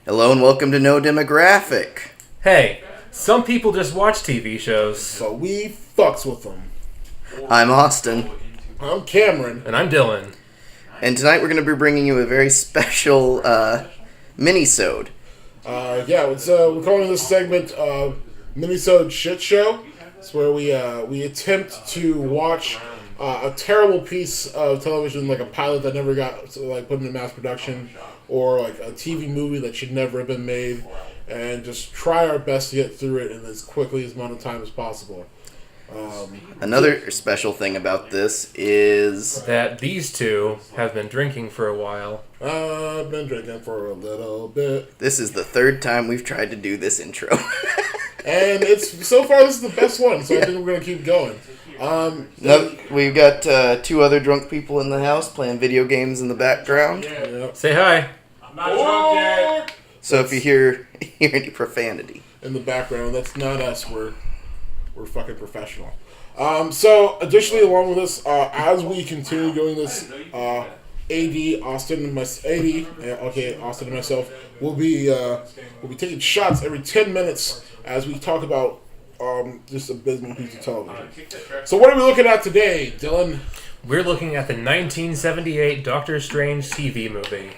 Hello and welcome to No Demographic. Hey, some people just watch TV shows. So we fucks with them. I'm Austin. I'm Cameron. And I'm Dylan. And tonight we're going to be bringing you a very special minisode. We're calling this segment Minisode Shit Show. It's where we attempt to watch a terrible piece of television, like a pilot that never got put into mass production, or like a TV movie that should never have been made, and just try our best to get through it in as quickly as amount of time as possible. Another special thing about this is that these two have been drinking for a while. I've been drinking for a little bit. This is the third time we've tried to do this intro. And so far this is the best one, so I think we're going to keep going. We've got two other drunk people in the house playing video games in the background. Yep. Say hi. I'm not drunk yet. So if you hear any profanity. In the background, that's not us. We're fucking professional. So additionally, along with this, as we continue doing this, Austin and myself will be taking shots every 10 minutes as we talk about this abysmal piece of television. So what are we looking at today, Dylan? We're looking at the 1978 Doctor Strange TV movie.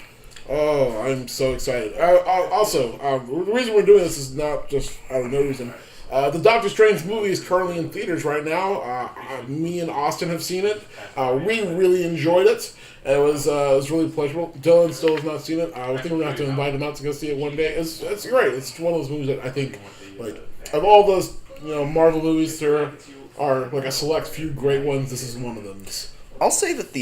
Oh, I'm so excited. The reason we're doing this is not just out of no reason. The Doctor Strange movie is currently in theaters right now. Me and Austin have seen it. We really enjoyed it. It was really pleasurable. Dylan still has not seen it. I think we're going to have to invite him out to go see it one day. It's great. It's one of those movies that I think, like, of all those Marvel movies, there are like a select few great ones. This is one of them. I'll say that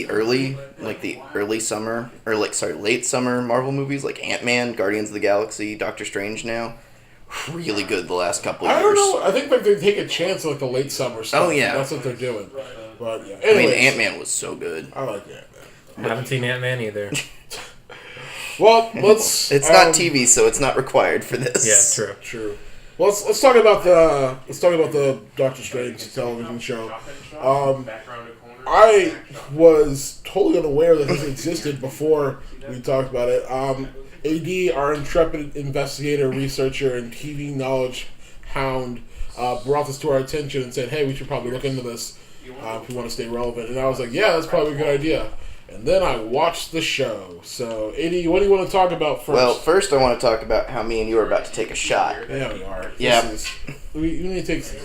late summer Marvel movies like Ant-Man, Guardians of the Galaxy, Doctor Strange now, really good the last couple of years. I don't know. I think they take a chance on like the late summer stuff. Oh, yeah. That's what they're doing. But yeah. I mean, Ant-Man was so good. I like Ant-Man. I haven't seen Ant-Man either. Well, let's... It's not TV, so it's not required for this. Yeah, True. Well, let's talk about the Doctor Strange television show. I was totally unaware that this existed before we talked about it. AD, our intrepid investigator, researcher, and TV knowledge hound, brought this to our attention and said, "Hey, we should probably look into this if we want to stay relevant." And I was like, "Yeah, that's probably a good idea." And then I watched the show. So, AD, what do you want to talk about first? Well, first I want to talk about how me and you are about to take a shot. Yeah, we are. Yeah. We need to take some...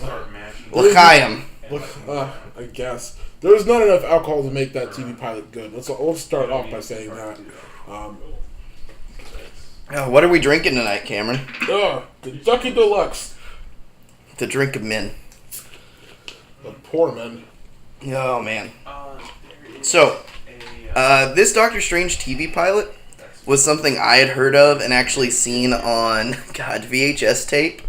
L'chaim. I guess. There's not enough alcohol to make that TV pilot good. Let's start off by saying that. What are we drinking tonight, Cameron? The Ducky Deluxe. The drink of men. The poor men. Oh, man. So, this Doctor Strange TV pilot was something I had heard of and actually seen on, VHS tape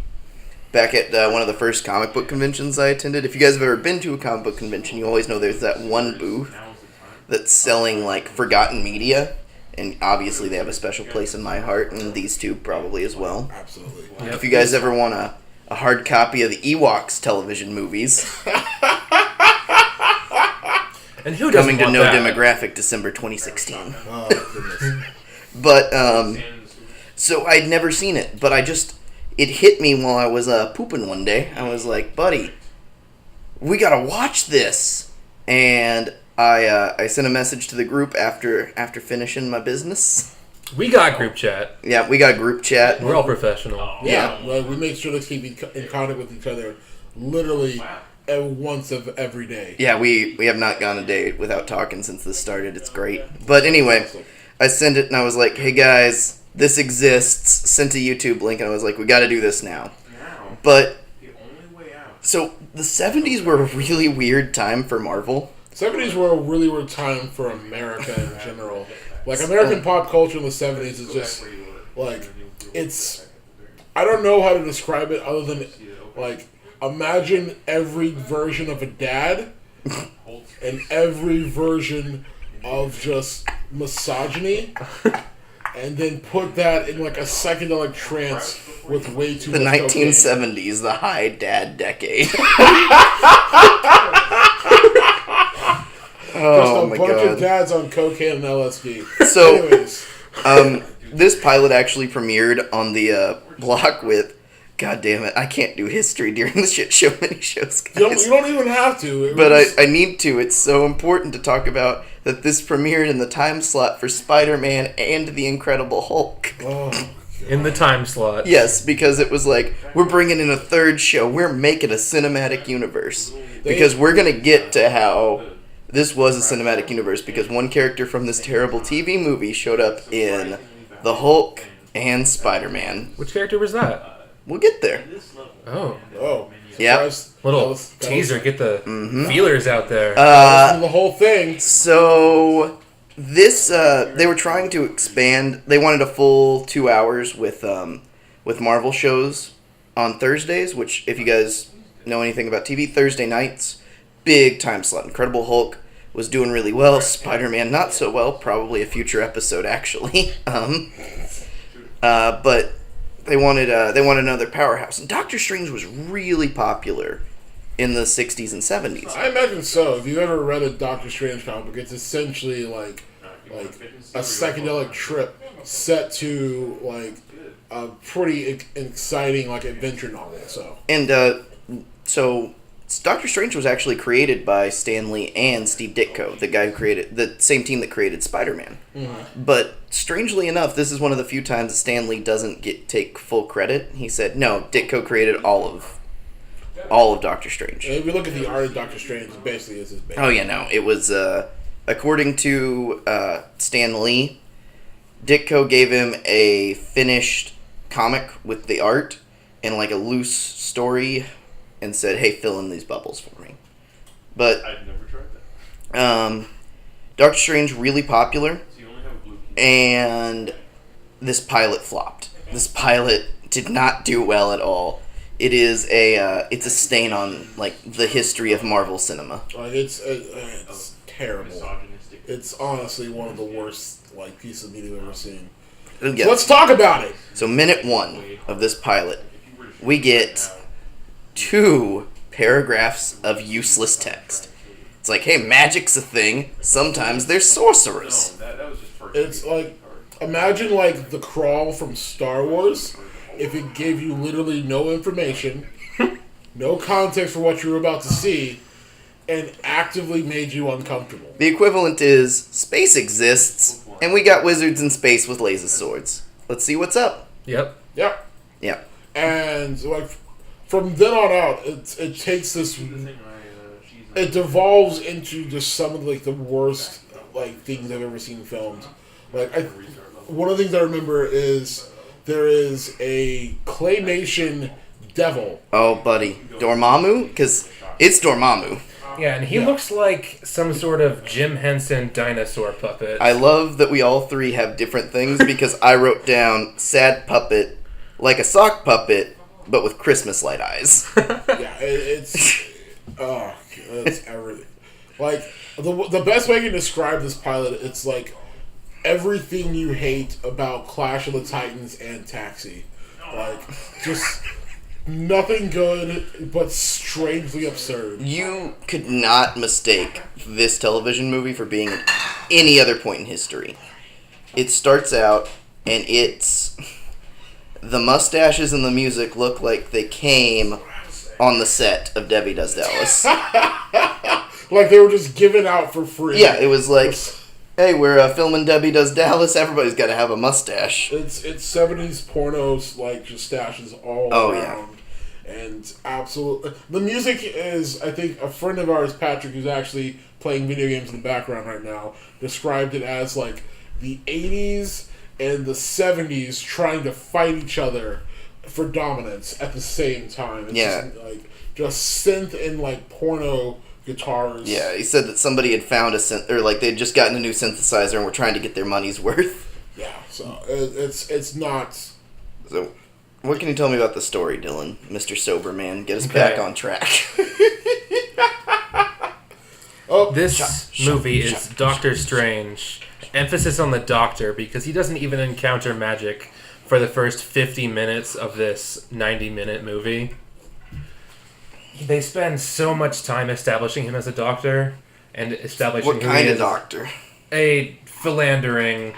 back at one of the first comic book conventions I attended. If you guys have ever been to a comic book convention, you always know there's that one booth that's selling, forgotten media. And obviously they have a special place in my heart, and these two probably as well. Absolutely. Yep. If you guys ever want a hard copy of the Ewoks television movies... And who doesn't coming to want No that? Demographic, December 2016. Oh, goodness. But, so I'd never seen it, but it hit me while I was pooping one day. I was like, buddy, we gotta watch this. And I sent a message to the group after finishing my business. We got group chat. Yeah, we got a group chat. We're all professional. Yeah. Well, we made sure to keep in contact with each other literally once of every day. Yeah, we have not gone a day without talking since this started. It's great. But anyway, I sent it and I was like, hey guys, this exists. Sent a YouTube link and I was like, we got to do this now. But, so the 70s were a really weird time for Marvel. 70s were a really weird time for America in general. Like, American pop culture in the 70s is just, it's... I don't know how to describe it other than, imagine every version of a dad and every version of just misogyny, and then put that in a psychedelic trance with way too the much 1970s, the high dad decade. Just a bunch of dads on cocaine and LSD. So, Anyways. this pilot actually premiered on the block with, God damn it, I can't do history during the shit show mini shows, guys. You don't even have to. But I need to. It's so important to talk about that this premiered in the time slot for Spider-Man and the Incredible Hulk. Oh, In the time slot. Yes, because it was like, we're bringing in a third show. We're making a cinematic universe. Because we're going to get to how this was a cinematic universe. Because one character from this terrible TV movie showed up in the Hulk and Spider-Man. Which character was that? We'll get there. Oh. Yep. Little teaser. Get the feelers out there. The whole thing. So this they were trying to expand. They wanted a full 2 hours with Marvel shows on Thursdays, which if you guys know anything about TV, Thursday nights, big time slot. Incredible Hulk was doing really well. Spider-Man not so well. Probably a future episode actually. But they wanted another powerhouse, and Doctor Strange was really popular in the 60s and 70s. I imagine so. If you've ever read a Doctor Strange comic book, it's essentially like a psychedelic trip set to like a pretty exciting like adventure novel. So Doctor Strange was actually created by Stan Lee and Steve Ditko, the guy who created the same team that created Spider-Man. Mm-hmm. But strangely enough, this is one of the few times that Stan Lee doesn't take full credit. He said, "No, Ditko created all of Doctor Strange." And if you look at the art of Doctor Strange, it basically is his baby. Oh yeah, no, it was according to Stan Lee, Ditko gave him a finished comic with the art and like a loose story, and said, "Hey, fill in these bubbles for me." But I've never tried that. Doctor Strange really popular, and this pilot flopped. This pilot did not do well at all. It is it's a stain on like the history of Marvel cinema. It's terrible. It's honestly one of the worst like pieces of media I've ever seen. Yeah. So let's talk about it. So minute 1 of this pilot, we get 2 paragraphs of useless text. It's like, hey, magic's a thing. Sometimes they're sorcerers. It's like, imagine like the crawl from Star Wars if it gave you literally no information, no context for what you were about to see, and actively made you uncomfortable. The equivalent is, space exists, and we got wizards in space with laser swords. Let's see what's up. Yep. Yep. Yeah. And like from then on out, it takes this. It devolves into just some of like the worst like things I've ever seen filmed. Like one of the things I remember is there is a claymation devil. Oh, buddy, Dormammu, because it's Dormammu. Yeah, and he looks like some sort of Jim Henson dinosaur puppet. I love that we all 3 have different things because I wrote down sad puppet, like a sock puppet, but with Christmas light eyes. Yeah, it's everything. Like the best way I can describe this pilot, it's like everything you hate about Clash of the Titans and Taxi. Like just nothing good, but strangely absurd. You could not mistake this television movie for being at any other point in history. It starts out, and it's... the mustaches and the music look like they came on the set of Debbie Does Dallas. Like they were just given out for free. Yeah, it was like, hey, we're filming Debbie Does Dallas, everybody's got to have a mustache. It's 70s pornos, like, just stashes all around. Yeah. And absolutely... The music is, I think, a friend of ours, Patrick, who's actually playing video games in the background right now, described it as, like, the 80s and the 70s trying to fight each other for dominance at the same time. It's just synth and, like, porno guitars. Yeah, he said that somebody had found they'd just gotten a new synthesizer and were trying to get their money's worth. Yeah, so it's not... So, what can you tell me about the story, Dylan? Mr. Soberman, get us back on track. This movie is Doctor Strange. Emphasis on the Doctor, because he doesn't even encounter magic for the first 50 minutes of this 90-minute movie. They spend so much time establishing him as a doctor, and establishing what kind of doctor? A philandering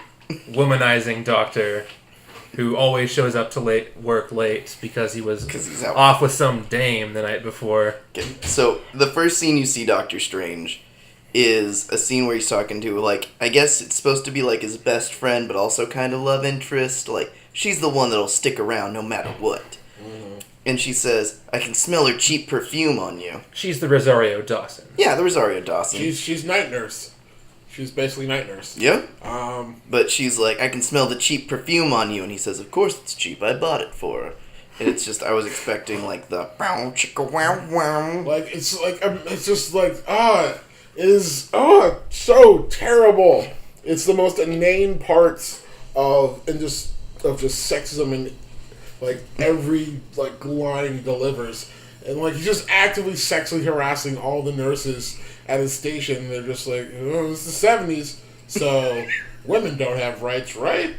womanizing doctor who always shows up to work late because he's out. Off with some dame the night before. Okay. So the first scene you see Doctor Strange is a scene where he's talking to, like, I guess it's supposed to be like his best friend, but also kind of love interest. Like, she's the one that'll stick around no matter what. Mm-hmm. And she says, "I can smell her cheap perfume on you." She's the Rosario Dawson. Yeah, the Rosario Dawson. She's night nurse. She's basically night nurse. Yeah. But she's like, "I can smell the cheap perfume on you," and he says, "Of course it's cheap. I bought it for her." And it's just, I was expecting like the bow chicka wow wow. Like it's just like it is so terrible. It's the most inane parts of sexism in like every like line he delivers, and like he's just actively sexually harassing all the nurses at his station. They're just like, oh, it's the 70s, so women don't have rights, right?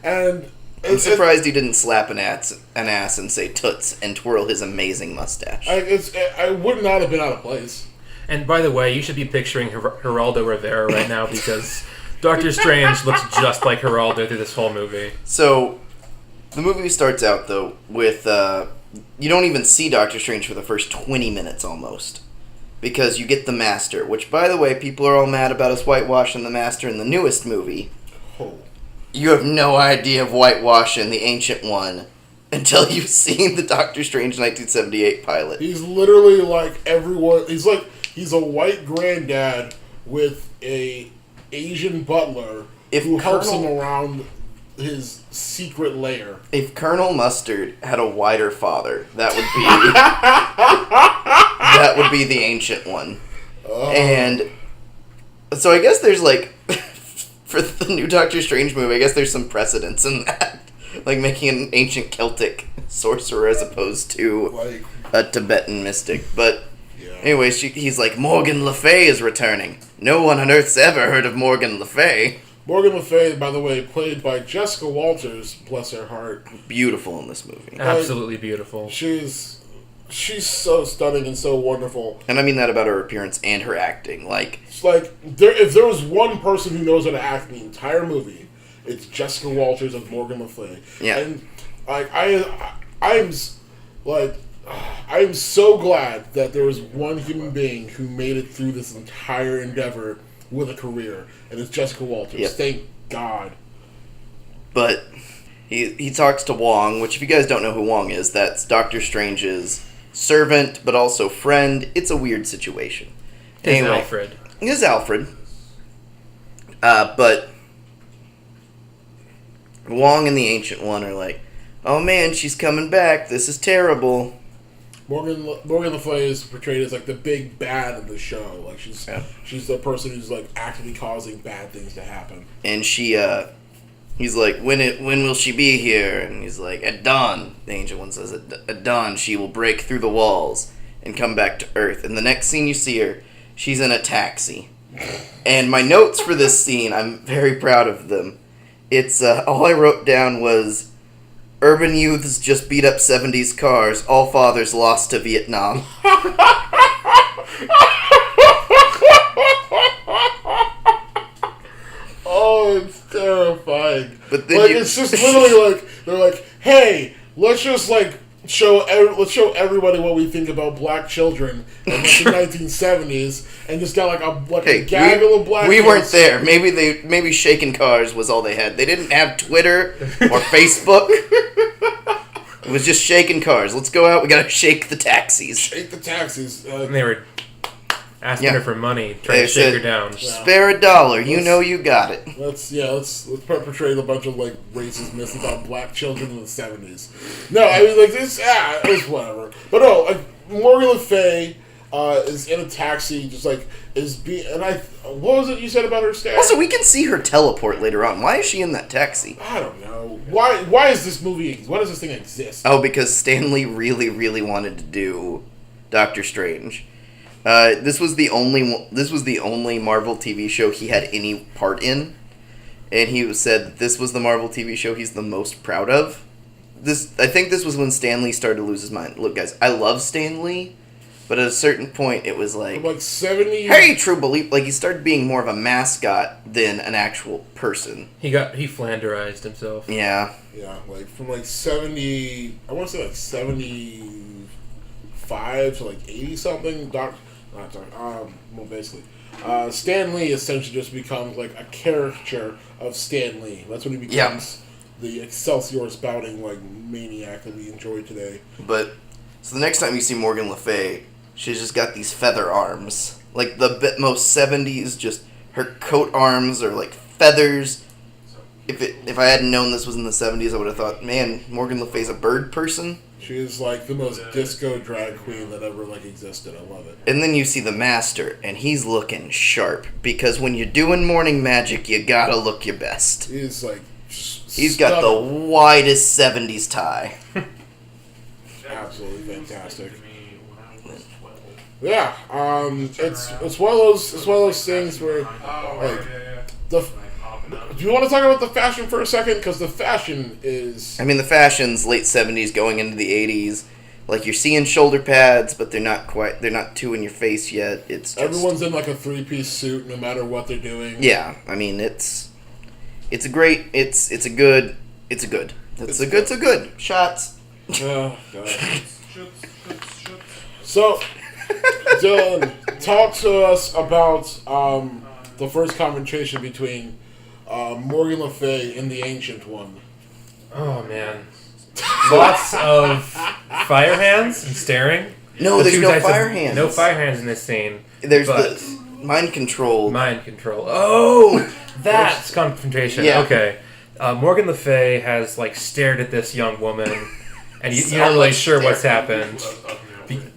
And I'm surprised he didn't slap an ass and say toots and twirl his amazing mustache. I would not have been out of place. And by the way, you should be picturing Geraldo Rivera right now because Doctor Strange looks just like Geraldo through this whole movie. So, the movie starts out, though, with, you don't even see Doctor Strange for the first 20 minutes, almost. Because you get the Master, which, by the way, people are all mad about us whitewashing the Master in the newest movie. Oh. You have no idea of whitewashing the Ancient One until you've seen the Doctor Strange 1978 pilot. He's literally like everyone. He's a white granddad with a Asian butler who helps him around his secret lair. If Colonel Mustard had a whiter father, that would be the Ancient One. And so I guess there's like, for the new Doctor Strange movie, I guess there's some precedence in that. Like making an ancient Celtic sorcerer as opposed to a Tibetan mystic. But anyway, he's like, Morgan Le Fay is returning. No one on Earth's ever heard of Morgan Le Fay. Morgan Le Fay, by the way, played by Jessica Walters, bless her heart. Beautiful in this movie. Absolutely beautiful. She's so stunning and so wonderful. And I mean that about her appearance and her acting. It's like, if there was one person who knows how to act in the entire movie, it's Jessica Walters and Morgan Le Fay. Yeah. And I'm so glad that there was one human being who made it through this entire endeavor with a career, and it's Jessica Walters. Yep. Thank God. But he talks to Wong, which if you guys don't know who Wong is, that's Doctor Strange's servant, but also friend. It's a weird situation. Alfred. He's Alfred. But Wong and the Ancient One are like, "Oh man, she's coming back. This is terrible." Morgan Le Fay is portrayed as like the big bad of the show. Like she's the person who's like actively causing bad things to happen. And he's like, when will she be here? And he's like, at dawn. The Ancient One says, at dawn she will break through the walls and come back to Earth. And the next scene you see her, she's in a taxi. And my notes for this scene, I'm very proud of them. It's all I wrote down was, urban youths just beat up 70s cars. All fathers lost to Vietnam. Oh, it's terrifying. But then it's just literally like, they're like, hey, let's just like show everybody what we think about black children in like the 1970s, and just got like a gaggle of black We kids. weren't there. Maybe shaking cars was all they had. They didn't have Twitter or Facebook. It was just shaking cars. Let's go out. We gotta shake the taxis. Shake the taxis. And they were asking her for money, trying to shake her down. Spare $1. You know you got it. Let's perpetrate a bunch of like racist myths about black children in the 70s. No, I mean like this. It's whatever. But no, like Morgan Le Fay is in a taxi, just like what was it you said about her staff? Also, we can see her teleport later on. Why is she in that taxi? I don't know. Why is this movie? Why does this thing exist? Oh, because Stan Lee really, really wanted to do Doctor Strange. This was the only Marvel TV show he had any part in, and he said that this was the Marvel TV show he's the most proud of. I think this was when Stan Lee started to lose his mind. Look, guys, I love Stan Lee, But at a certain point, it was like... From like 70... Hey, true belief. Like, he started being more of a mascot than an actual person. He Flanderized himself. Yeah. Yeah, like, from like 70... I want to say like 75 to like 80-something. Basically. Stan Lee essentially just becomes like a caricature of Stan Lee. That's when he becomes the Excelsior spouting like maniac that we enjoy today. But, so the next time you see Morgan Le Fay, she's just got these feather arms. Like the most 70s, just her coat arms are like feathers. If I hadn't known this was in the 70s, I would have thought, man, Morgan Le Fay's a bird person. She is like the most disco drag queen that ever like existed. I love it. And then you see the master, and he's looking sharp. Because when you're doing morning magic, you gotta look your best. He's like... He's got the widest 70s tie. Absolutely fantastic. Yeah, it's one of those things where like do you want to talk about the fashion for a second? Because the fashion is... I mean, the fashion's late 70s going into the 80s. Like, you're seeing shoulder pads, but they're not too in your face yet. It's just... Everyone's in, like, a three-piece suit no matter what they're doing. Yeah, I mean, it's a good. Shots. Oh, God. So, Dylan, talk to us about the first confrontation between Morgan Le Fay and the Ancient One. Oh, man. Lots of fire hands and staring. No, there's no fire hands. No fire hands in this scene. There's the mind control. Mind control. Oh, that's confrontation. Yeah. Okay. Morgan Le Fay has like stared at this young woman, and you're not really sure what's happened.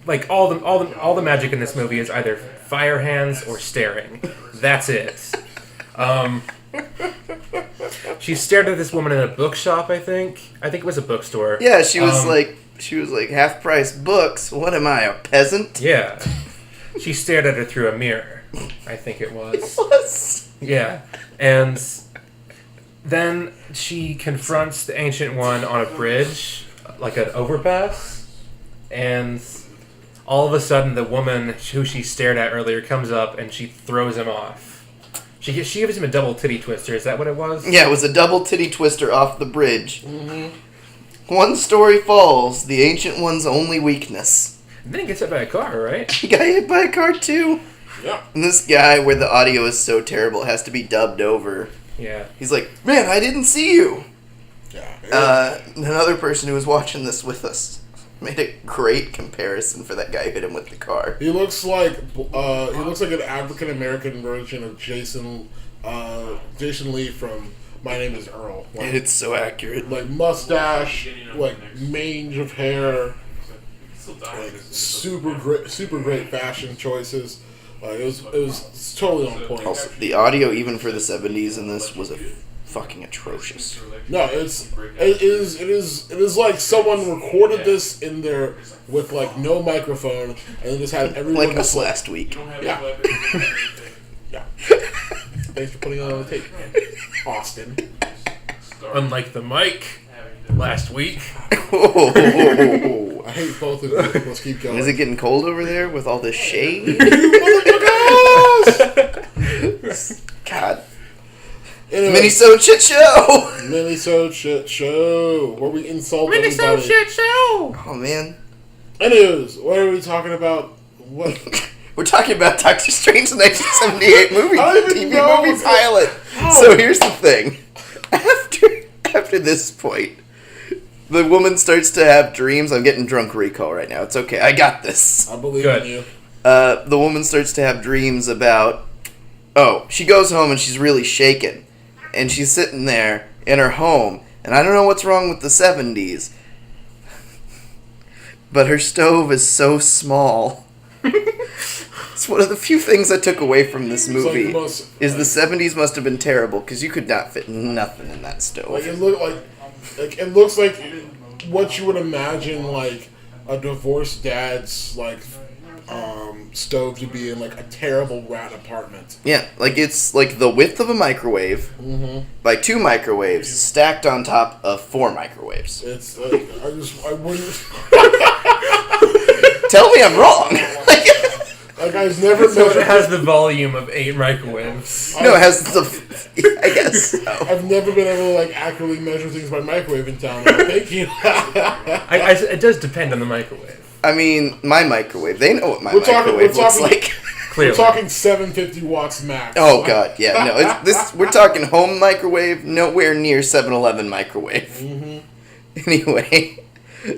Like all the magic in this movie is either fire hands or staring. That's it. She stared at this woman in a bookshop. I think it was a bookstore. Yeah, she was like half price books. What am I, a peasant? Yeah. She stared at her through a mirror. I think it was. It was. Yeah, and then she confronts the Ancient One on a bridge, like an overpass, and all of a sudden the woman who she stared at earlier comes up and she throws him off. She gives him a double titty twister. Is that what it was? Yeah, it was a double titty twister off the bridge. Mm-hmm. One story falls, the Ancient One's only weakness. And then he gets hit by a car, right? He got hit by a car too. Yeah. And this guy, where the audio is so terrible, it has to be dubbed over. Yeah. He's like, man, I didn't see you. Yeah. Another person who was watching this with us made a great comparison for that guy who hit him with the car. He looks like an African American version of Jason Lee from My Name Is Earl. Like, It's so accurate. like mustache, like mange of hair, like super great fashion choices. Like it was totally on point. Also, the audio, even for the 70s in this, was fucking atrocious. No, it is like someone recorded this in there with like no microphone and just had everyone Like us last week. Yeah. Yeah. Thanks for putting it on the tape, Austin. Unlike the mic last week. Oh. I hate both of you. Let's keep going. Is it getting cold over there with all this shade? God. Anyway, Minisode shit show! Minisode shit show. Where we insult everybody. shit show! Oh, man. Anyways, what are we talking about? What? We're talking about Doctor Strange's 1978 movie, I don't even TV know movie what's pilot. How? So here's the thing. After this point, the woman starts to have dreams. I'm getting drunk recall right now. It's okay. I got this. I believe Good. in you. The woman starts to have dreams about... Oh, she goes home and she's really shaken. And she's sitting there in her home. And I don't know what's wrong with the 70s. But her stove is so small. It's one of the few things I took away from this movie. It's like is the 70s must have been terrible because you could not fit nothing in that stove. Like it looks like what you would imagine like a divorced dad's like stove to be in like a terrible rat apartment. Yeah, like it's like the width of a microwave by 2 microwaves stacked on top of 4 microwaves. It's like I wouldn't. Tell me I'm wrong. Like I've never So measured. it has the volume of 8 microwaves. No, it has the. I guess. So. I've never been able to like accurately measure things by microwave in town. Thank you. It does depend on the microwave. I mean, my microwave. They know what my We're talking- microwave we're looks talking- like. Clearly. We're talking 750 watts max. Oh god, yeah, no. We're talking home microwave, nowhere near 7-Eleven microwave. Mm-hmm. Anyway,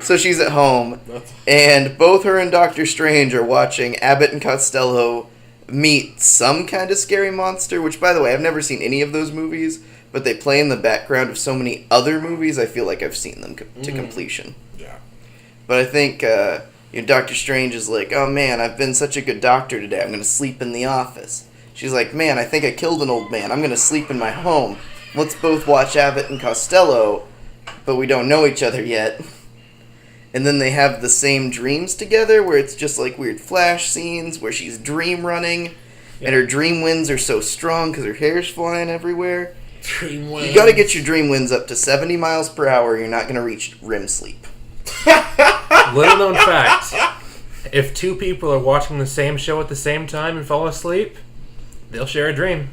so she's at home, and both her and Doctor Strange are watching Abbott and Costello meet some kind of scary monster. Which, by the way, I've never seen any of those movies, but they play in the background of so many other movies. I feel like I've seen them to completion. Yeah. But I think Doctor Strange is like, oh man, I've been such a good doctor today. I'm going to sleep in the office. She's like, man, I think I killed an old man. I'm going to sleep in my home. Let's both watch Abbott and Costello, but we don't know each other yet. And then they have the same dreams together where it's just like weird flash scenes where she's dream running, and her dream winds are so strong because her hair's flying everywhere. Dream winds. You got to get your dream winds up to 70 miles per hour. You're not going to reach REM sleep. Little known fact, if 2 people are watching the same show at the same time and fall asleep, they'll share a dream.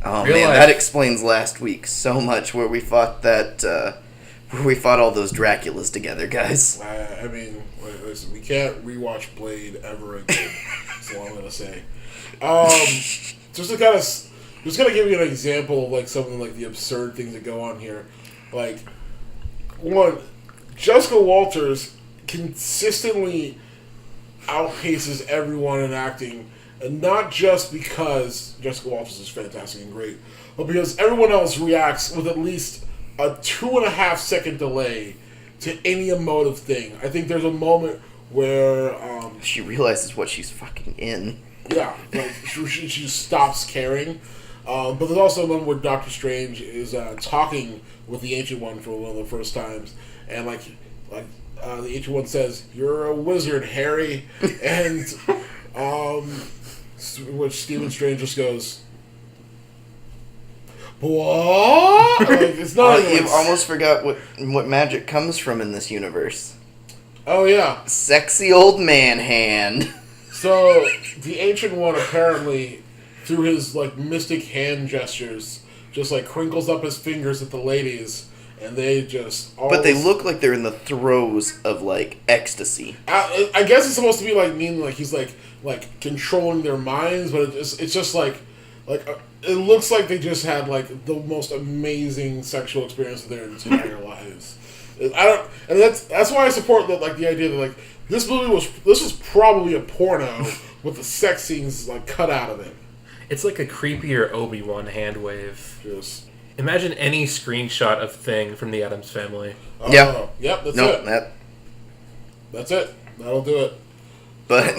Oh Real man, life. that explains last week so much where we fought where we fought all those Draculas together, guys. I mean, listen, we can't rewatch Blade ever again. That's all I'm gonna say. Just gonna give you an example of like some of like the absurd things that go on here. Like, one, Jessica Walters consistently outpaces everyone in acting, and not just because Jessica Walters is fantastic and great, but because everyone else reacts with at least a 2.5 second delay to any emotive thing. I think there's a moment where She realizes what she's fucking in. yeah, like she stops caring. But there's also a moment where Doctor Strange is talking with the Ancient One for one of the first times, and the Ancient One says, "You're a wizard, Harry," and which Stephen Strange just goes, "What?" Like, it's not. You almost forgot what magic comes from in this universe. Oh yeah. Sexy old man hand. So the Ancient One apparently, through his like mystic hand gestures, just like crinkles up his fingers at the ladies, and they just. But they look like they're in the throes of like ecstasy. I guess it's supposed to be like mean like he's like controlling their minds, but it's just like it looks like they just had like the most amazing sexual experience of their entire lives. And that's why I support the idea that like this was probably a porno with the sex scenes like cut out of it. It's like a creepier Obi-Wan hand wave. Just Imagine any screenshot of Thing from the Addams Family. Yeah. Yep. That's No, it. That's it. That'll do it. But,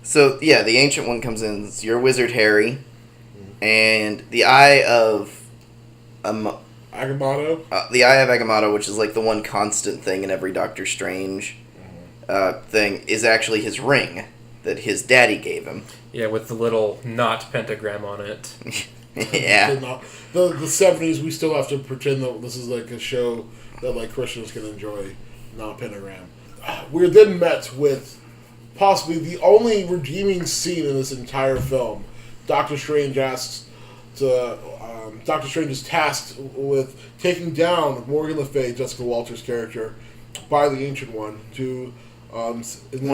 so yeah, the Ancient One comes in. It's your wizard Harry, and the Eye of Agamotto. The Eye of Agamotto, which is like the one constant thing in every Doctor Strange thing, is actually his ring that his daddy gave him. Yeah, with the little not pentagram on it. Yeah. The 70s, we still have to pretend that this is like a show that like Christians can enjoy, not pentagram. We're then met with possibly the only redeeming scene in this entire film. Doctor Strange is tasked with taking down Morgan Le Fay, Jessica Walters' character, by the Ancient One to. Well,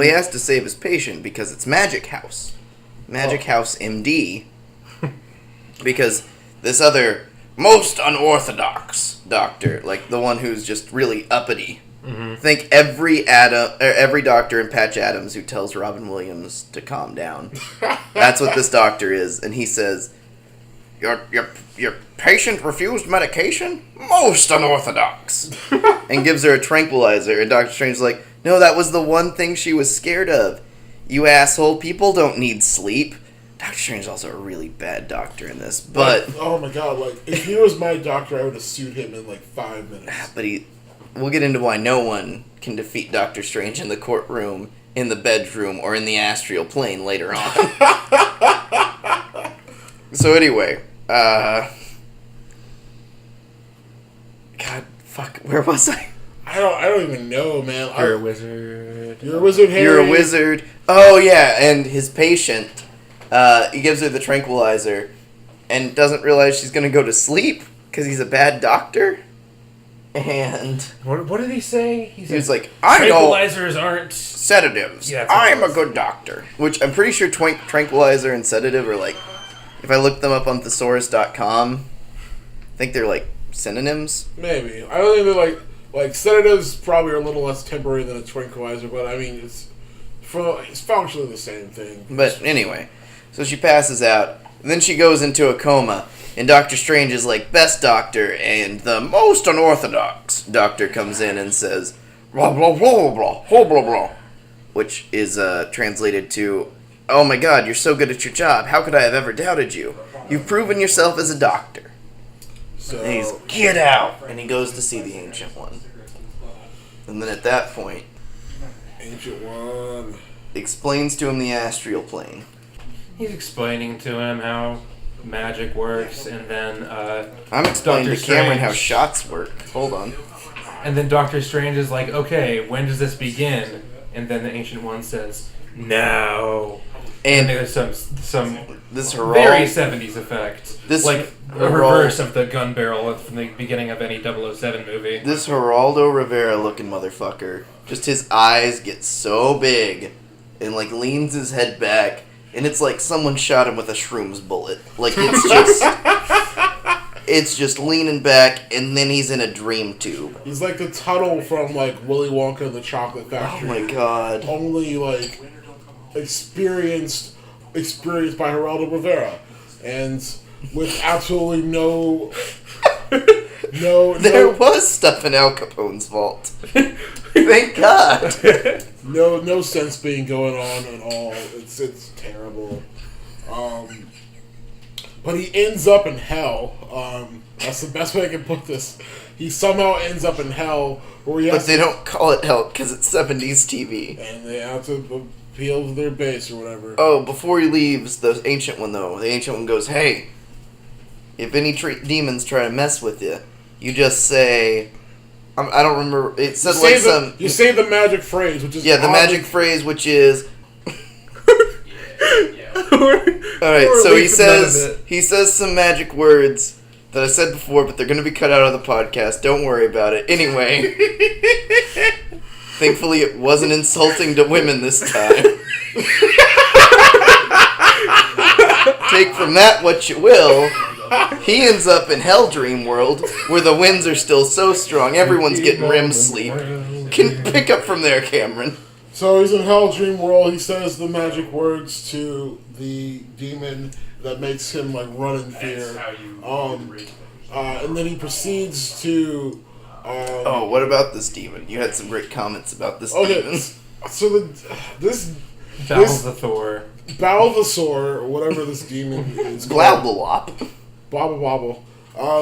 he has to save his patient because it's Magic House. Magic House MD. Because this other most unorthodox doctor, like the one who's just really uppity. Mm-hmm. Think every doctor in Patch Adams who tells Robin Williams to calm down. That's what this doctor is, and he says, Your patient refused medication? Most unorthodox. And gives her a tranquilizer, and Doctor Strange's like, no, that was the one thing she was scared of. You asshole, people don't need sleep. Doctor Strange is also a really bad doctor in this, but... oh my god, like, if he was my doctor, I would have sued him in like 5 minutes. But we'll get into why no one can defeat Doctor Strange in the courtroom, in the bedroom, or in the astral plane later on. So anyway, God, fuck, where was I? I don't even know, man. You're a wizard. You're a wizard, Harry. You're a wizard. Oh, yeah, and his patient, he gives her the tranquilizer and doesn't realize she's going to go to sleep because he's a bad doctor. And... What did he say? He was like, I know... Tranquilizers aren't... sedatives. Yeah, I'm a good doctor. Which I'm pretty sure tranquilizer and sedative are like... If I look them up on thesaurus.com, I think they're like synonyms. Maybe. I don't think they're like sedatives probably are a little less temporary than a tranquilizer, but I mean it's functionally the same thing. But anyway, so she passes out, and then she goes into a coma, and Doctor Strange is like, best doctor, and the most unorthodox doctor comes in and says, blah blah blah blah blah blah blah, which is translated to, oh my god, you're so good at your job. How could I have ever doubted you? You've proven yourself as a doctor. So, And he's, get out! And he goes to see the Ancient One. And then at that point, Ancient One explains to him the astral plane. He's explaining to him how magic works, and then I'm explaining Dr. to Cameron Strange. how shots work. Hold on. And then Doctor Strange is like, okay, when does this begin? And then the Ancient One says, now. And And there's some this very Geralt, 70s effect. This like a Geralt- reverse of the gun barrel from the beginning of any 007 movie. this Geraldo Rivera looking motherfucker, just his eyes get so big and like leans his head back, and it's like someone shot him with a shrooms bullet. Like it's just leaning back, and then he's in a dream tube. he's like the Tuttle from like Willy Wonka and the Chocolate Oh Factory. my god. Only like experienced by Geraldo Rivera, and with absolutely no There was stuff in Al Capone's vault. Thank God. no sense being going on at all. It's terrible. But he ends up in hell. That's the best way I can put this. He somehow ends up in hell, where he has But they don't call it hell because it's 70s TV. and they have to appeal to their base or whatever. Oh, before he leaves, the Ancient One, though, the Ancient One goes, hey, if any demons try to mess with you, you just say... I don't remember. It said like some... You say the magic phrase, which is... Yeah, the magic phrase, which is... Alright, so he says some magic words that I said before, but they're going to be cut out of the podcast. Don't worry about it. Anyway... Thankfully, it wasn't insulting to women this time. Take from that what you will. He ends up in Hell Dream World, where the winds are still so strong, everyone's getting REM sleep. Can pick up from there, Cameron. So he's in Hell Dream World. He says the magic words to the demon that makes him like run in fear. And then he proceeds to... Oh, what about this demon? You had some great comments about this demon. So this Balthazar. Balthazar, or whatever this demon is called. Glablawop. Bobble Bobble.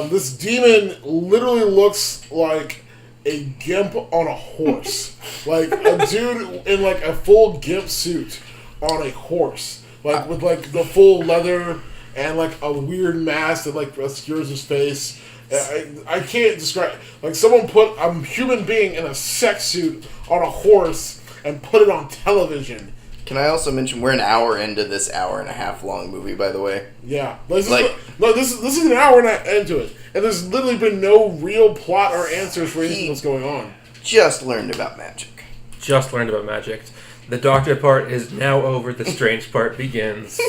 This demon literally looks like a gimp on a horse. Like a dude in like a full gimp suit on a horse. Like with like the full leather and like a weird mask that like obscures his face. I can't describe... Like, someone put a human being in a sex suit on a horse and put it on television. Can I also mention we're an hour into this hour and a half long movie, by the way? Yeah. This is an hour and a half into it. And there's literally been no real plot or answers for anything that's going on. Just learned about magic. The doctor part is now over. The strange part begins.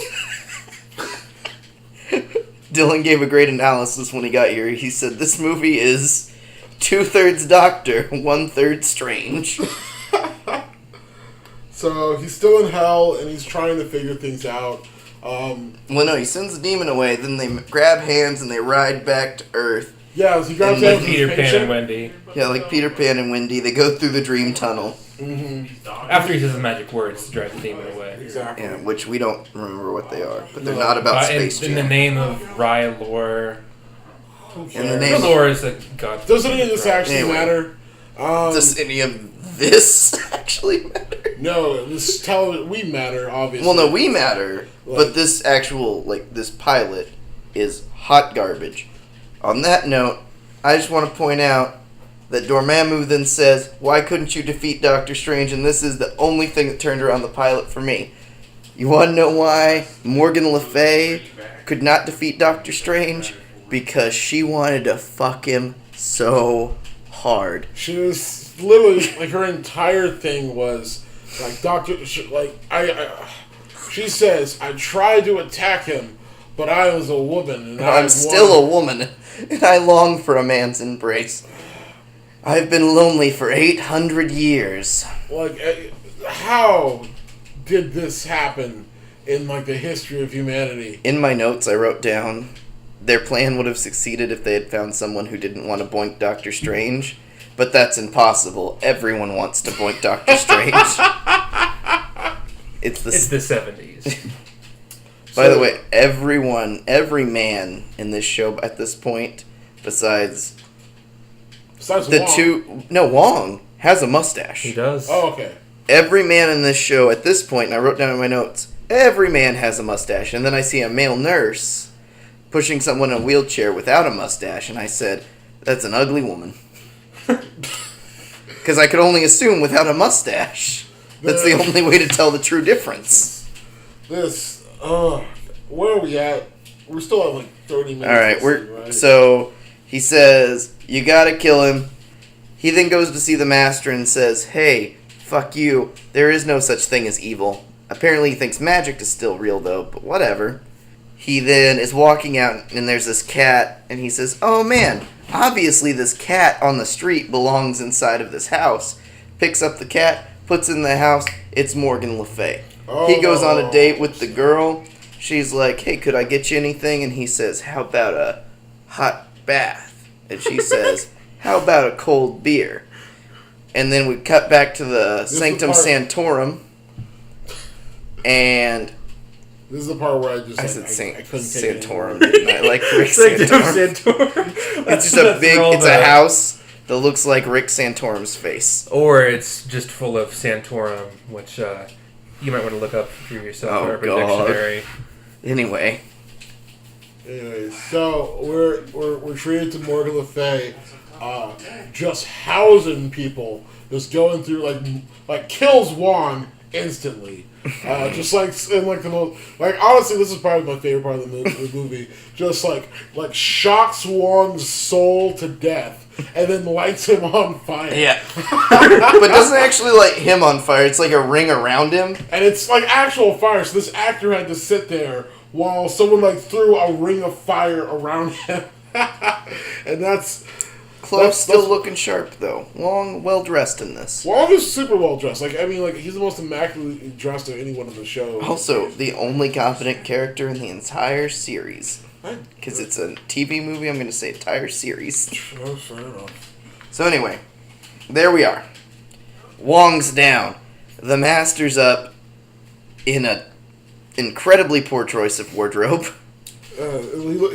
Dylan gave a great analysis when he got here. He said this movie is 2/3 Doctor, 1/3 Strange. So he's still in hell and he's trying to figure things out. Well, no, he sends the demon away. Then they grab hands and they ride back to Earth. Yeah, so he grabs And hands with Peter his Pan patient. and Wendy. Yeah, like Peter Pan and Wendy. They go through the dream tunnel. After he says the magic words to drive the demon away. Exactly. Yeah, which we don't remember what they are, but they're not about Space in the Jam. name of Rylor. In the name of... Rylor is a god. Doesn't any of this actually Anyway. matter? Does any of this actually matter? No, we matter, obviously. Well, no, we matter, but this actual, this pilot is hot garbage. On that note, I just want to point out that Dormammu then says, "Why couldn't you defeat Doctor Strange?" And this is the only thing that turned around the pilot for me. You want to know why Morgan Le Fay could not defeat Doctor Strange? Because she wanted to fuck him so hard. She was literally, like, her entire thing was, like, she says, "I tried to attack him, but I was a woman. And I'm still a woman, and I long for a man's embrace. I've been lonely for 800 years. Like, how did this happen in, like, the history of humanity? In my notes, I wrote down, their plan would have succeeded if they had found someone who didn't want to boink Doctor Strange, but that's impossible. Everyone wants to boink Doctor Strange. It's the 70s. By the way, every man in this show at this point, besides the Wong. Wong has a mustache. He does. Oh, okay. Every man in this show at this point, and I wrote down in my notes, every man has a mustache. And then I see a male nurse pushing someone in a wheelchair without a mustache, and I said, that's an ugly woman. Because I could only assume without a mustache. That's the only way to tell the true difference. Where are we at? We're still at like 30 minutes. Alright, right? So he says, you gotta kill him. He then goes to see the master and says, hey, fuck you. There is no such thing as evil. Apparently he thinks magic is still real though, but whatever. He then is walking out and there's this cat and he says, oh man, obviously this cat on the street belongs inside of this house. Picks up the cat, puts it in the house. It's Morgan Le Fay. He goes on a date with the girl. She's like, hey, could I get you anything? And he says, how about a hot bath? And she says, how about a cold beer? And then we cut back to the Sanctum Sanctorum. And this is the part where I said I couldn't take Santorum, didn't I? Like Rick Santorum. It's just it's a house that looks like Rick Santorum's face. Or it's just full of Santorum, which you might want to look up for yourself in Urban Dictionary. Anyway, so we're treated to Morgan Le Fay, just housing people, just going through like kills Wong instantly. Just like in like the most honestly, this is probably my favorite part of the movie. Just like shocks Wong's soul to death and then lights him on fire. Yeah, but doesn't actually light him on fire. It's like a ring around him, and it's like actual fire. So this actor had to sit there while someone threw a ring of fire around him, and that's. Close, still looking sharp though. Wong, well dressed in this. Wong is super well dressed. He's the most immaculately dressed of anyone in the show. Also, the only competent character in the entire series. Because it's a TV movie, I'm going to say entire series. Oh, fair enough. So anyway, there we are. Wong's down. The Master's up in a incredibly poor choice of wardrobe. He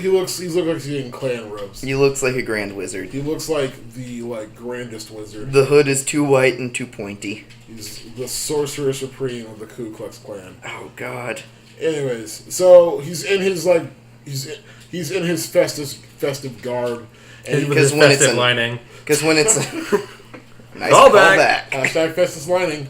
looks like he's eating clan robes. He looks like a grand wizard. He looks like the grandest wizard. The hood is too white and too pointy. He's the sorcerer supreme of the Ku Klux Klan. Oh God. Anyways, so he's in his he's in his festive garb. And with his festive lining. Because when it's nice callback. Hashtag Festus lining.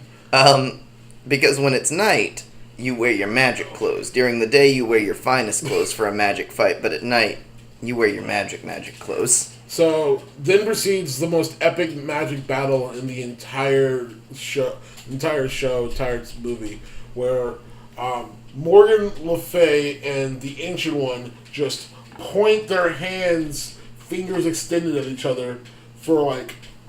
Because when it's night, you wear your magic clothes. During the day, you wear your finest clothes for a magic fight, but at night, you wear your magic clothes. So, then proceeds the most epic magic battle in the entire movie, where Morgan Le Fay and the Ancient One just point their hands, fingers extended at each other, for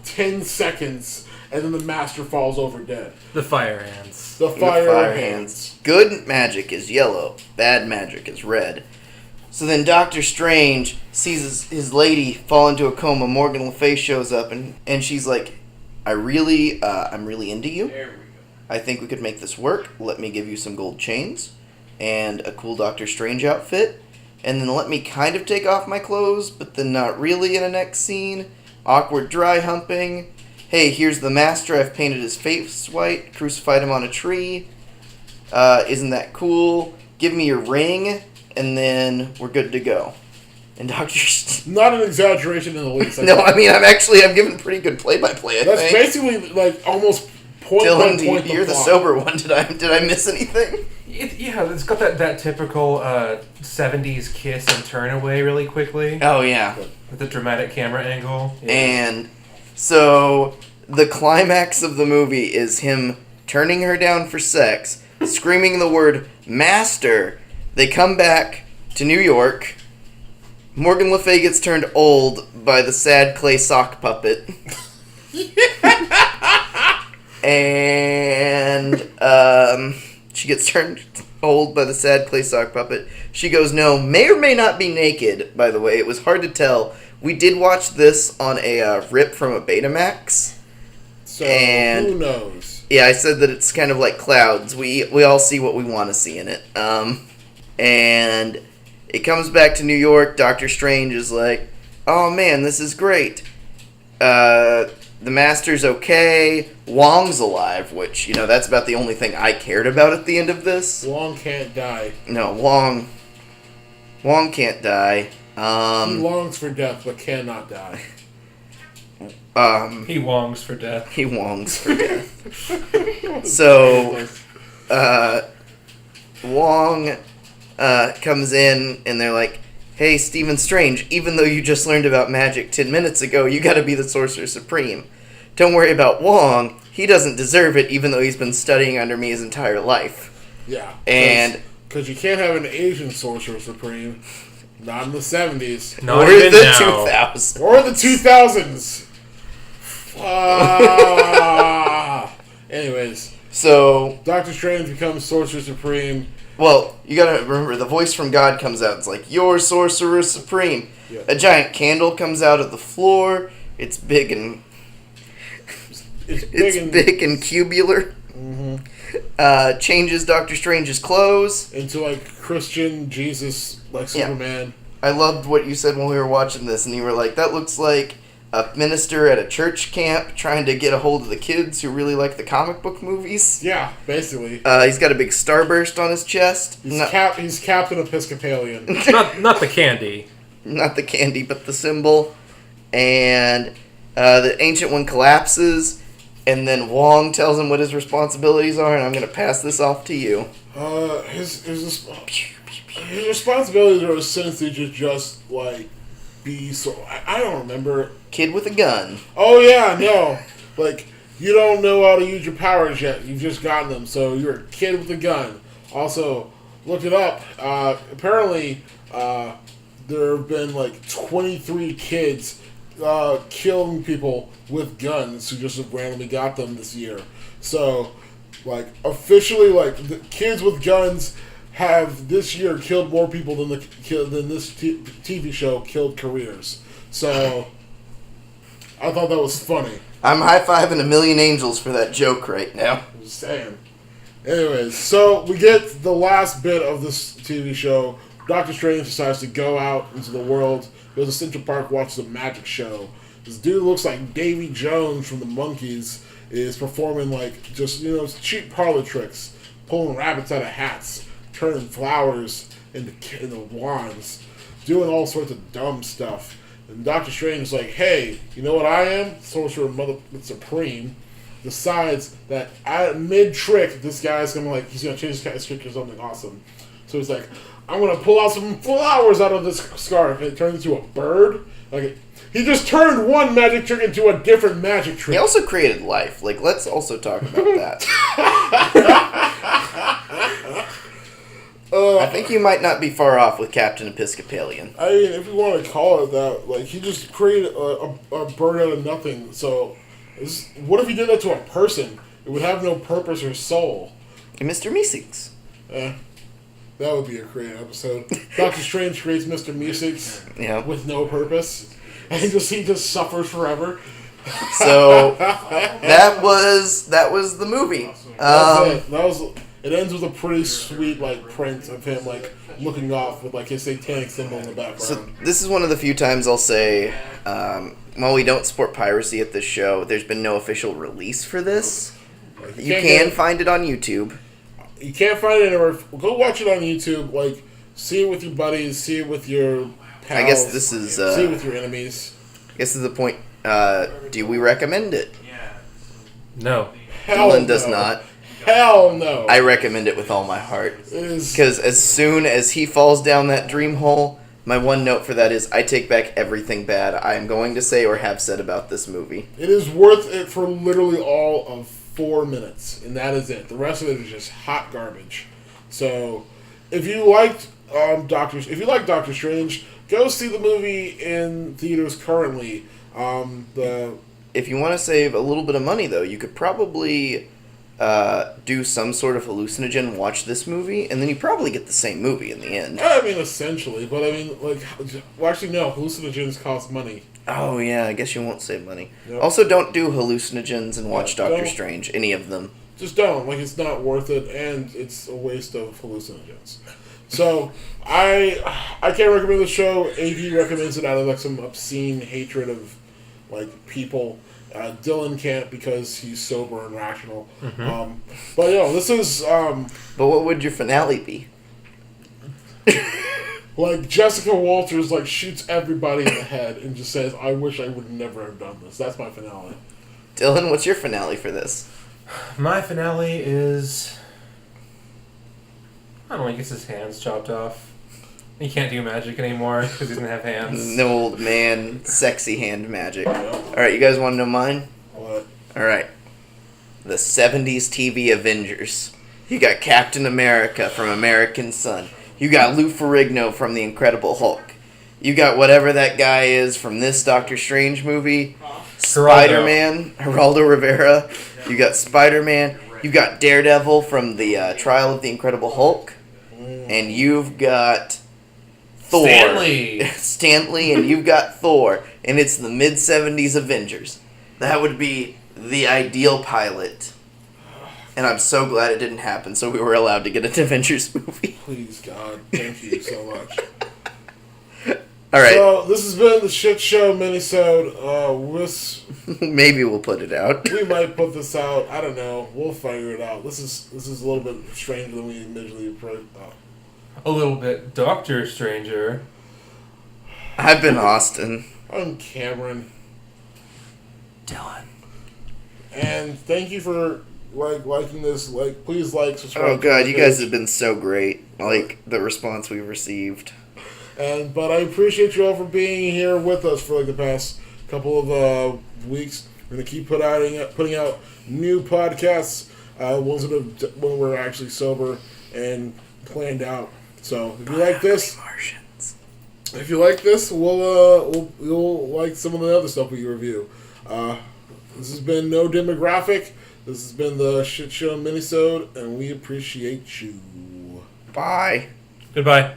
10 seconds, and then the Master falls over dead. The fire hands. The fire hands. Good magic is yellow. Bad magic is red. So then Doctor Strange sees his lady fall into a coma. Morgan Le Fay shows up, and she's like, I'm really into you. There we go. I think we could make this work. Let me give you some gold chains and a cool Doctor Strange outfit. And then let me kind of take off my clothes, but then not really in a next scene. Awkward dry humping. Hey, here's the Master. I've painted his face white. Crucified him on a tree. Isn't that cool? Give me your ring, and then we're good to go. And Not an exaggeration in the least. No, I mean, I'm giving pretty good play-by-play, I That's think. basically, like, almost point Dylan, by point. you're the sober one. Did I miss anything? It's got that typical 70s kiss and turn away really quickly. Oh, yeah. With the dramatic camera angle. Yeah. And so the climax of the movie is him turning her down for sex, screaming the word master. They come back to New York. Morgan Le Fay gets turned old by the sad clay sock puppet. And she gets turned old by the sad clay sock puppet. She goes, no, may or may not be naked, by the way. It was hard to tell. We did watch this on a rip from a Betamax. So, and who knows? Yeah, I said that it's kind of like clouds. We all see what we want to see in it. And it comes back to New York. Doctor Strange is like, oh man, this is great. The Master's okay. Wong's alive, which, that's about the only thing I cared about at the end of this. Wong can't die. No, Wong can't die. He longs for death, but cannot die. He wongs for death. He wongs for death. So, Wong comes in, and they're like, hey, Stephen Strange, even though you just learned about magic 10 minutes ago, you gotta be the Sorcerer Supreme. Don't worry about Wong. He doesn't deserve it, even though he's been studying under me his entire life. Yeah. And because you can't have an Asian Sorcerer Supreme. Not in the 70s. Not or even the now. 2000s. Or the 2000s. Anyways. So, Doctor Strange becomes Sorcerer Supreme. well, you gotta remember, the voice from God comes out. It's like, you're Sorcerer Supreme. Yeah. A giant candle comes out of the floor. It's big and... It's big and cubular. Mm-hmm. Changes Doctor Strange's clothes. Into, like, Christian Jesus, like Superman. I loved what you said when we were watching this, and you were like, that looks like a minister at a church camp trying to get a hold of the kids who really like the comic book movies. Yeah, basically. He's got a big starburst on his chest. He's Captain Episcopalian. not the candy. Not the candy, but the symbol. And the Ancient One collapses, and then Wong tells him what his responsibilities are, and I'm going to pass this off to you. His responsibilities are essentially to just, like, be so... I don't remember. Kid with a gun. Oh, yeah, no. Like, you don't know how to use your powers yet. You've just gotten them, so you're a kid with a gun. Also, looked it up. Apparently, there have been, like, 23 kids killing people with guns who just randomly got them this year. So, like, officially, like, the kids with guns have this year killed more people than this TV show killed careers. So, I thought that was funny. I'm high-fiving a million angels for that joke right now. I'm just saying. Anyways, so we get the last bit of this TV show. Doctor Strange decides to go out into the world, goes to Central Park, watches a magic show. This dude looks like Davy Jones from the Monkees, is performing, like, just, cheap parlor tricks, pulling rabbits out of hats, turning flowers into wands, doing all sorts of dumb stuff. And Doctor Strange is like, hey, you know what I am? Sorcerer Supreme. Decides that mid-trick, this guy's going to, like, he's going to change his trick to something awesome. So he's like, I'm going to pull out some flowers out of this scarf. And it turns into a bird. Like, he just turned one magic trick into a different magic trick. He also created life. Like, let's also talk about that. I think you might not be far off with Captain Episcopalian. I mean, if you want to call it that, like, he just created a bird out of nothing. So, what if he did that to a person? It would have no purpose or soul. And Mr. Meeseeks. That would be a great episode. Doctor Strange creates Mr. Meeseeks with no purpose. And he just suffers forever. So, that was the movie. That's it. It ends with a pretty sweet, like, print of him, like, looking off with, like, his satanic symbol in the background. So this is one of the few times I'll say, while we don't support piracy at this show, there's been no official release for this. You can find it on YouTube. You can't find it anywhere. Go watch it on YouTube. Like, see it with your buddies. See it with your pals. I guess this is... see with your enemies. I guess this is the point. Do we recommend it? No. Hell Dylan no. does not. Hell no. I recommend it with all my heart. It is... Because as soon as he falls down that dream hole, my one note for that is I take back everything bad I am going to say or have said about this movie. It is worth it for literally all of 4 minutes, and that is it. The rest of it is just hot garbage. So, if you liked Doctor Strange, go see the movie in theaters currently. If you want to save a little bit of money, though, you could probably do some sort of hallucinogen, watch this movie, and then you probably get the same movie in the end. I mean, essentially, but I mean, like, well, actually, no, hallucinogens cost money. Oh, yeah, I guess you won't save money. Yep. Also, don't do hallucinogens and watch Yeah, Doctor don't. Strange, any of them. Just don't. Like, it's not worth it, and it's a waste of hallucinogens. So, I can't recommend the show. AD recommends it out of, like, some obscene hatred of, like, people. Dylan can't because he's sober and rational. Mm-hmm. But, this is, But what would your finale be? like, Jessica Walters, like, shoots everybody in the head and just says, I wish I would never have done this. That's my finale. Dylan, what's your finale for this? My finale is... I don't know, he gets his hands chopped off. He can't do magic anymore because he doesn't have hands. No old man, sexy hand magic. Yep. Alright, you guys want to know mine? What? Alright. The 70s TV Avengers. You got Captain America from American Son. You got Lou Ferrigno from The Incredible Hulk. You got whatever that guy is from this Doctor Strange movie. Spider-Man, Geraldo Rivera. You got Spider-Man. You got Daredevil from the Trial of the Incredible Hulk. And you've got Thor. Stanley, and you've got Thor. And it's the mid-70s Avengers. That would be the ideal pilot. And I'm so glad it didn't happen, so we were allowed to get an Avengers movie. Please, God. Thank you so much. Alright. So, this has been the Shit Show minisode. Maybe we'll put it out. We might put this out. I don't know. We'll figure it out. This is a little bit stranger than we initially thought. A little bit Doctor Stranger. I've been Austin. I'm Cameron. Dylan. And thank you for liking this. Please subscribe. Oh god, to you the guys page. have been so great. Like, the response we've received. But I appreciate you all for being here with us for the past couple of weeks. We're gonna keep putting out new podcasts, ones when we're actually sober and planned out. So if you like this, you'll like some of the other stuff we review. This has been No Demoraphic. This has been the Shit Show minisode, and we appreciate you. Bye. Goodbye.